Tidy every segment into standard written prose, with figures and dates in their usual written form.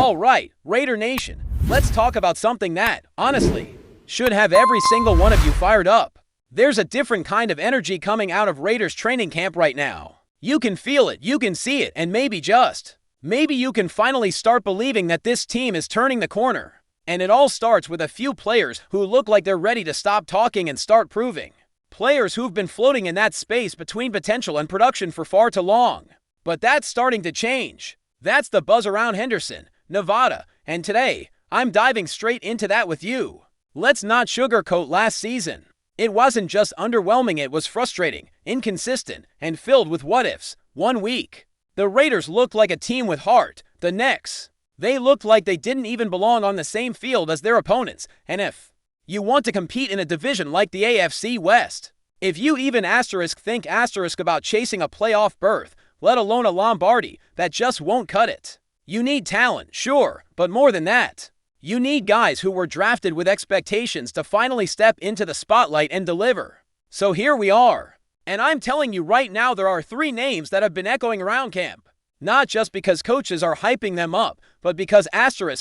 All right, Raider Nation, let's talk about something that, honestly, should have every single one of you fired up. There's a different kind of energy coming out of Raiders training camp right now. You can feel it, you can see it, and maybe you can finally start believing that this team is turning the corner. And it all starts with a few players who look like they're ready to stop talking and start proving. Players who've been floating in that space between potential and production for far too long. But that's starting to change. That's the buzz around Henderson, Nevada, and today, I'm diving straight into that with you. Let's not sugarcoat last season. It wasn't just underwhelming, it was frustrating, inconsistent, and filled with what-ifs. 1 week, the Raiders looked like a team with heart. The next, they looked like they didn't even belong on the same field as their opponents. And if you want to compete in a division like the AFC West, if you even think about chasing a playoff berth, let alone a Lombardi, that just won't cut it. You need talent, sure, but more than that. You need guys who were drafted with expectations to finally step into the spotlight and deliver. So here we are. And I'm telling you right now, there are 3 names that have been echoing around camp. Not just because coaches are hyping them up, but because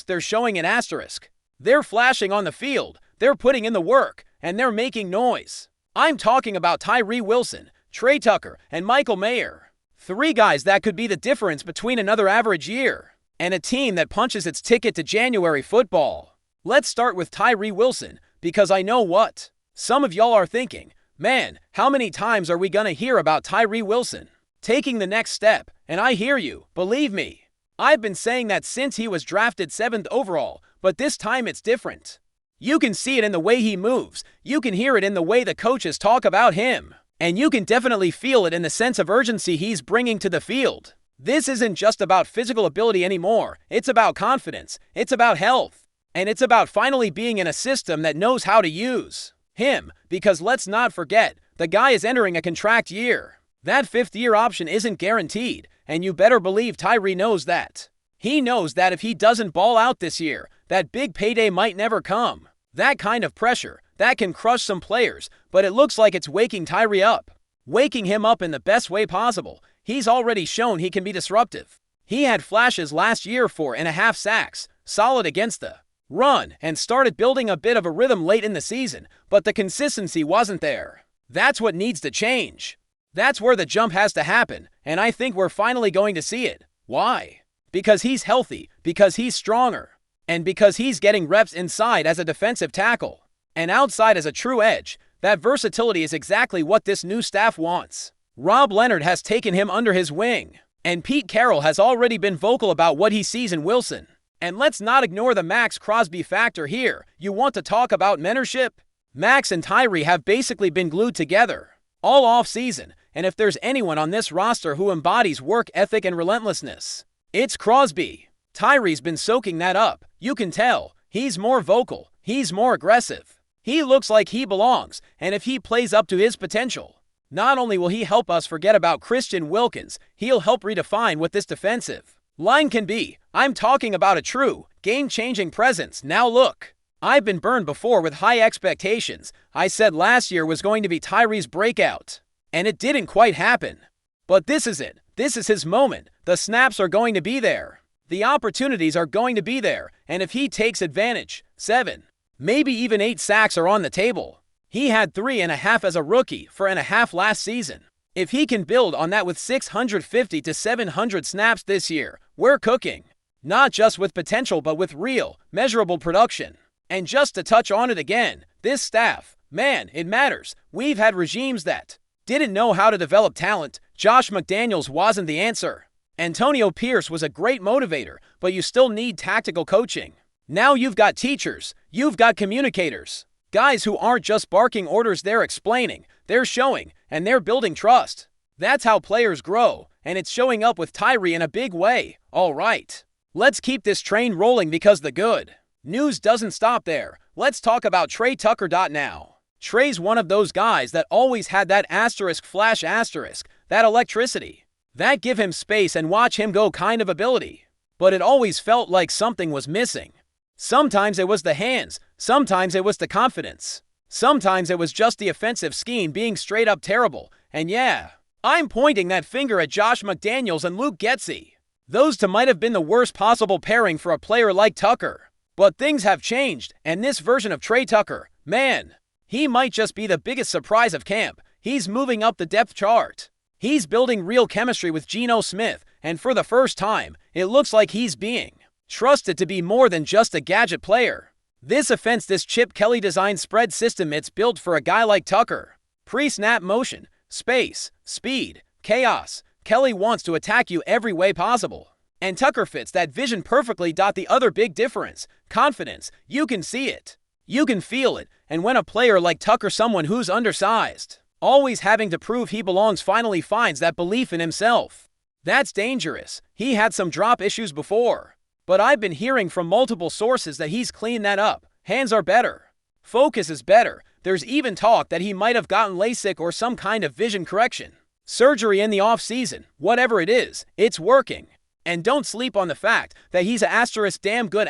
they're showing an asterisk. They're flashing on the field, they're putting in the work, and they're making noise. I'm talking about Tyree Wilson, Trey Tucker, and Michael Mayer. 3 guys that could be the difference between another average year and a team that punches its ticket to January football. Let's start with Tyree Wilson, because I know what some of y'all are thinking. Man, how many times are we gonna hear about Tyree Wilson taking the next step? And I hear you, believe me. I've been saying that since he was drafted 7th overall, but this time it's different. You can see it in the way he moves, you can hear it in the way the coaches talk about him, and you can definitely feel it in the sense of urgency he's bringing to the field. This isn't just about physical ability anymore, it's about confidence, it's about health, and it's about finally being in a system that knows how to use him, because let's not forget, the guy is entering a contract year. That 5th-year option isn't guaranteed, and you better believe Tyree knows that. He knows that if he doesn't ball out this year, that big payday might never come. That kind of pressure, that can crush some players, but it looks like it's waking Tyree up. Waking him up in the best way possible. He's already shown he can be disruptive. He had flashes last year, 4.5 sacks, solid against the run, and started building a bit of a rhythm late in the season, but the consistency wasn't there. That's what needs to change. That's where the jump has to happen, and I think we're finally going to see it. Why? Because he's healthy, because he's stronger, and because he's getting reps inside as a defensive tackle, and outside as a true edge. That versatility is exactly what this new staff wants. Rob Leonard has taken him under his wing, and Pete Carroll has already been vocal about what he sees in Wilson. And let's not ignore the Max Crosby factor here. You want to talk about mentorship? Max and Tyree have basically been glued together all off-season, and if there's anyone on this roster who embodies work ethic and relentlessness, it's Crosby. Tyree's been soaking that up. You can tell. He's more vocal. He's more aggressive. He looks like he belongs, and if he plays up to his potential, not only will he help us forget about Christian Wilkins, he'll help redefine what this defensive line can be. I'm talking about a true, game-changing presence. Now look, I've been burned before with high expectations. I said last year was going to be Tyree's breakout, and it didn't quite happen. But this is it. This is his moment. The snaps are going to be there. The opportunities are going to be there, and if he takes advantage, 7, maybe even 8 sacks are on the table. He had 3.5 as a rookie, 4.5 last season. If he can build on that with 650 to 700 snaps this year, we're cooking. Not just with potential, but with real, measurable production. And just to touch on it again, this staff, man, it matters. We've had regimes that didn't know how to develop talent. Josh McDaniels wasn't the answer. Antonio Pierce was a great motivator, but you still need tactical coaching. Now you've got teachers, you've got communicators. Guys who aren't just barking orders, they're explaining, they're showing, and they're building trust. That's how players grow, and it's showing up with Tyree in a big way. All right, let's keep this train rolling because the good news doesn't stop there. Let's talk about Trey Tucker. Now, Trey's one of those guys that always had that flash, that electricity, that give him space and watch him go kind of ability. But it always felt like something was missing. Sometimes it was the hands, sometimes it was the confidence. Sometimes it was just the offensive scheme being straight up terrible. And yeah, I'm pointing that finger at Josh McDaniels and Luke Getsy. Those two might have been the worst possible pairing for a player like Tucker. But things have changed, and this version of Trey Tucker, man, he might just be the biggest surprise of camp. He's moving up the depth chart. He's building real chemistry with Geno Smith, and for the first time, it looks like he's being trusted to be more than just a gadget player. This Chip Kelly-designed spread system, it's built for a guy like Tucker. Pre-snap motion, space, speed, chaos. Kelly wants to attack you every way possible. And Tucker fits that vision perfectly. The other big difference, confidence. You can see it. You can feel it. And when a player like Tucker, someone who's undersized, always having to prove he belongs, finally finds that belief in himself, that's dangerous. He had some drop issues before, but I've been hearing from multiple sources that he's cleaned that up. Hands are better. Focus is better. There's even talk that he might have gotten LASIK or some kind of vision correction surgery in the off-season. Whatever it is, it's working. And don't sleep on the fact that he's a damn good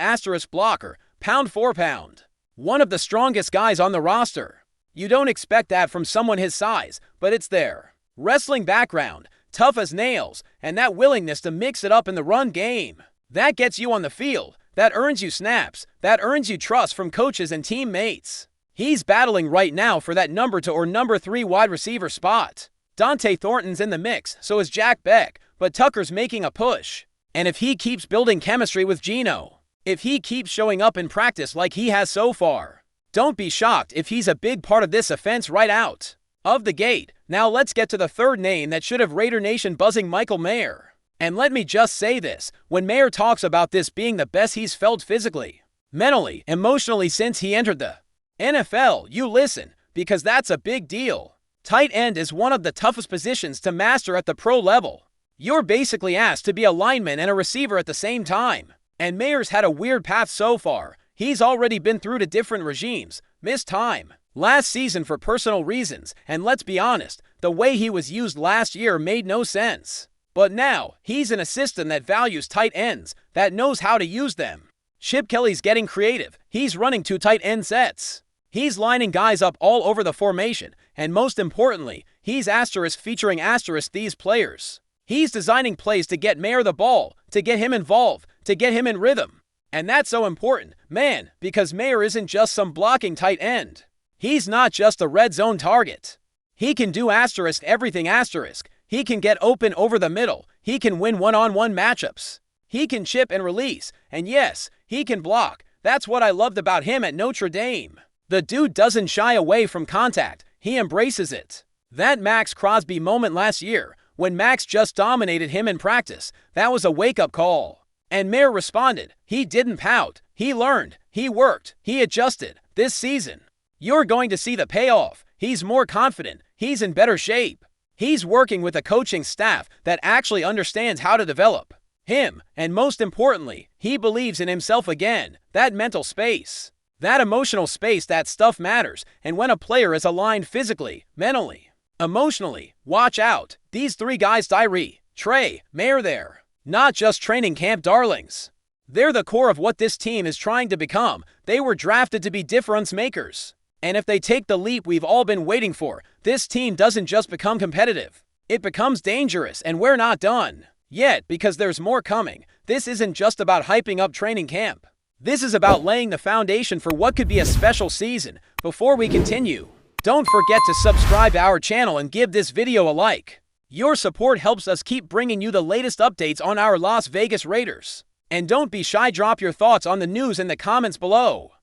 blocker, pound for pound. One of the strongest guys on the roster. You don't expect that from someone his size, but it's there. Wrestling background, tough as nails, and that willingness to mix it up in the run game. That gets you on the field. That earns you snaps. That earns you trust from coaches and teammates. He's battling right now for that number 2 or number 3 wide receiver spot. Dante Thornton's in the mix, so is Jack Beck, but Tucker's making a push. And if he keeps building chemistry with Geno, if he keeps showing up in practice like he has so far, don't be shocked if he's a big part of this offense right out of the gate. Now let's get to the third name that should have Raider Nation buzzing, Michael Mayer. And let me just say this, when Mayer talks about this being the best he's felt physically, mentally, emotionally since he entered the NFL, you listen, because that's a big deal. Tight end is one of the toughest positions to master at the pro level. You're basically asked to be a lineman and a receiver at the same time. And Mayer's had a weird path so far. He's already been through to different regimes, missed time last season for personal reasons, and let's be honest, the way he was used last year made no sense. But now, he's in a system that values tight ends, that knows how to use them. Chip Kelly's getting creative. He's running 2 tight end sets. He's lining guys up all over the formation, and most importantly, he's featuring these players. He's designing plays to get Mayer the ball, to get him involved, to get him in rhythm. And that's so important, man, because Mayer isn't just some blocking tight end. He's not just a red zone target. He can do everything . He can get open over the middle. He can win one-on-one matchups. He can chip and release. And yes, he can block. That's what I loved about him at Notre Dame. The dude doesn't shy away from contact. He embraces it. That Max Crosby moment last year, when Max just dominated him in practice, that was a wake-up call. And Mayer responded. He didn't pout. He learned. He worked. He adjusted. This season, you're going to see the payoff. He's more confident. He's in better shape. He's working with a coaching staff that actually understands how to develop him. And most importantly, he believes in himself again. That mental space, that emotional space, that stuff matters. And when a player is aligned physically, mentally, emotionally, watch out. These 3 guys, Tyree, Trey, Mayer, they're not just training camp darlings. They're the core of what this team is trying to become. They were drafted to be difference makers. And if they take the leap we've all been waiting for, this team doesn't just become competitive. It becomes dangerous, and we're not done yet, because there's more coming. This isn't just about hyping up training camp. This is about laying the foundation for what could be a special season. Before we continue, don't forget to subscribe to our channel and give this video a like. Your support helps us keep bringing you the latest updates on our Las Vegas Raiders. And don't be shy, drop your thoughts on the news in the comments below.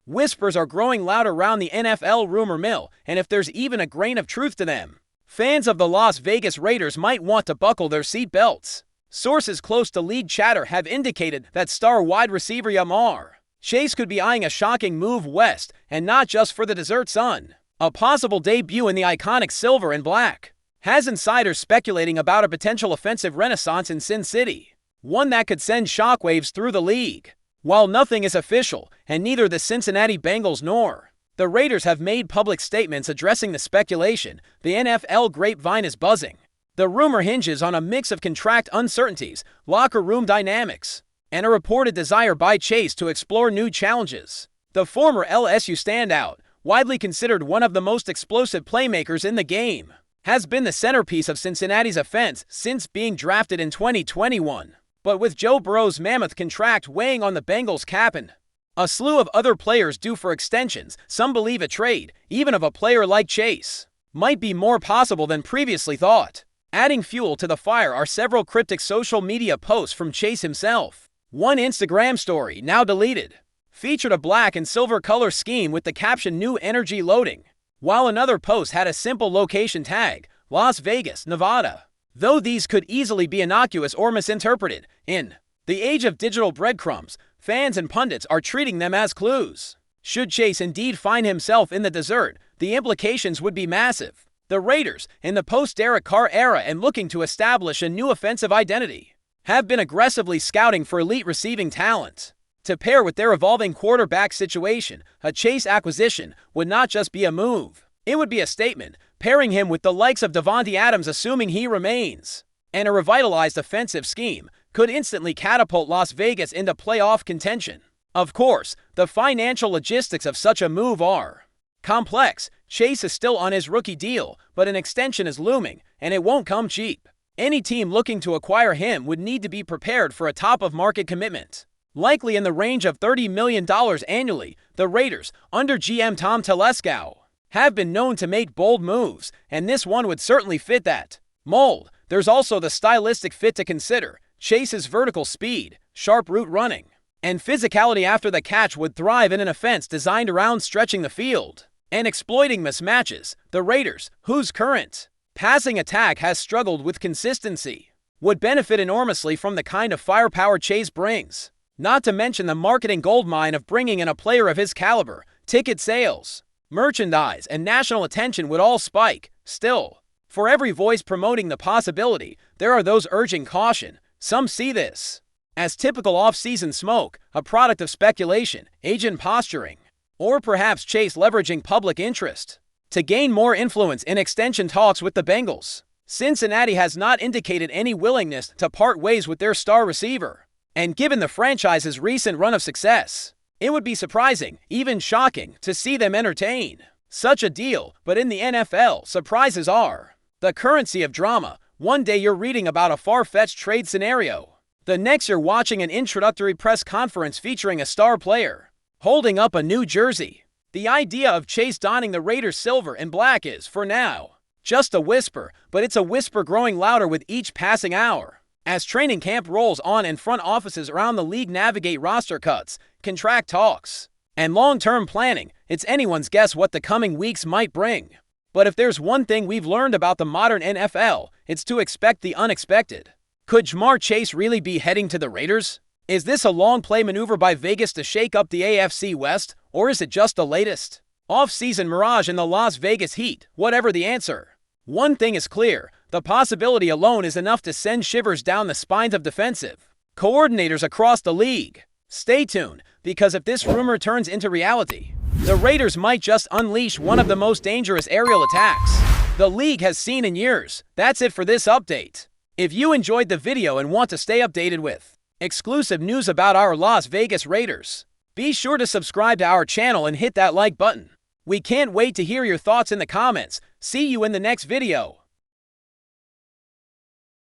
Whispers are growing loud around the NFL rumor mill, and if there's even a grain of truth to them, fans of the Las Vegas Raiders might want to buckle their seat belts. Sources close to league chatter have indicated that star wide receiver MARR Chase could be eyeing a shocking move west, and not just for the dessert son. A possible debut in the iconic silver and black has insiders speculating about a potential offensive renaissance in Sin City, one that could send shockwaves through the league. While nothing is official, and neither the Cincinnati Bengals nor the Raiders have made public statements addressing the speculation, the NFL grapevine is buzzing. The rumor hinges on a mix of contract uncertainties, locker room dynamics, and a reported desire by Chase to explore new challenges. The former LSU standout, widely considered one of the most explosive playmakers in the game, has been the centerpiece of Cincinnati's offense since being drafted in 2021. But with Joe Burrow's mammoth contract weighing on the Bengals' cap and a slew of other players due for extensions, some believe a trade, even of a player like Chase, might be more possible than previously thought. Adding fuel to the fire are several cryptic social media posts from Chase himself. One Instagram story, now deleted, featured a black and silver color scheme with the caption "New Energy Loading," while another post had a simple location tag, Las Vegas, Nevada. Though these could easily be innocuous or misinterpreted, in the age of digital breadcrumbs, fans and pundits are treating them as clues. Should Chase indeed find himself in the desert, the implications would be massive. The Raiders, in the post-Derek Carr era and looking to establish a new offensive identity, have been aggressively scouting for elite receiving talent. To pair with their evolving quarterback situation, a Chase acquisition would not just be a move. It would be a statement, pairing him with the likes of Davante Adams assuming he remains. And a revitalized offensive scheme could instantly catapult Las Vegas into playoff contention. Of course, the financial logistics of such a move are complex. Chase is still on his rookie deal, but an extension is looming, and it won't come cheap. Any team looking to acquire him would need to be prepared for a top-of-market commitment, likely in the range of $30 million annually. The Raiders, under GM Tom Telesco, have been known to make bold moves, and this one would certainly fit that mold. There's also the stylistic fit to consider. Chase's vertical speed, sharp route running, and physicality after the catch would thrive in an offense designed around stretching the field and exploiting mismatches. The Raiders, whose current passing attack has struggled with consistency, would benefit enormously from the kind of firepower Chase brings. Not to mention the marketing goldmine of bringing in a player of his caliber. Ticket sales, merchandise, and national attention would all spike. Still, for every voice promoting the possibility, there are those urging caution. Some see this as typical off-season smoke, a product of speculation, agent posturing, or perhaps Chase leveraging public interest to gain more influence in extension talks with the Bengals. Cincinnati has not indicated any willingness to part ways with their star receiver, and given the franchise's recent run of success, it would be surprising, even shocking, to see them entertain such a deal. But in the NFL, surprises are the currency of drama. One day you're reading about a far-fetched trade scenario. The next you're watching an introductory press conference featuring a star player holding up a new jersey. The idea of Chase donning the Raiders silver and black is, for now, just a whisper, but it's a whisper growing louder with each passing hour. As training camp rolls on and front offices around the league navigate roster cuts, contract talks, and long-term planning, it's anyone's guess what the coming weeks might bring. But if there's one thing we've learned about the modern NFL, it's to expect the unexpected. Could Ja'Marr Chase really be heading to the Raiders? Is this a long play maneuver by Vegas to shake up the AFC West, or is it just the latest off-season mirage in the Las Vegas Heat? Whatever the answer, one thing is clear: the possibility alone is enough to send shivers down the spines of defensive coordinators across the league. Stay tuned, because if this rumor turns into reality, the Raiders might just unleash one of the most dangerous aerial attacks the league has seen in years. That's it for this update. If you enjoyed the video and want to stay updated with exclusive news about our Las Vegas Raiders, be sure to subscribe to our channel and hit that like button. We can't wait to hear your thoughts in the comments. See you in the next video.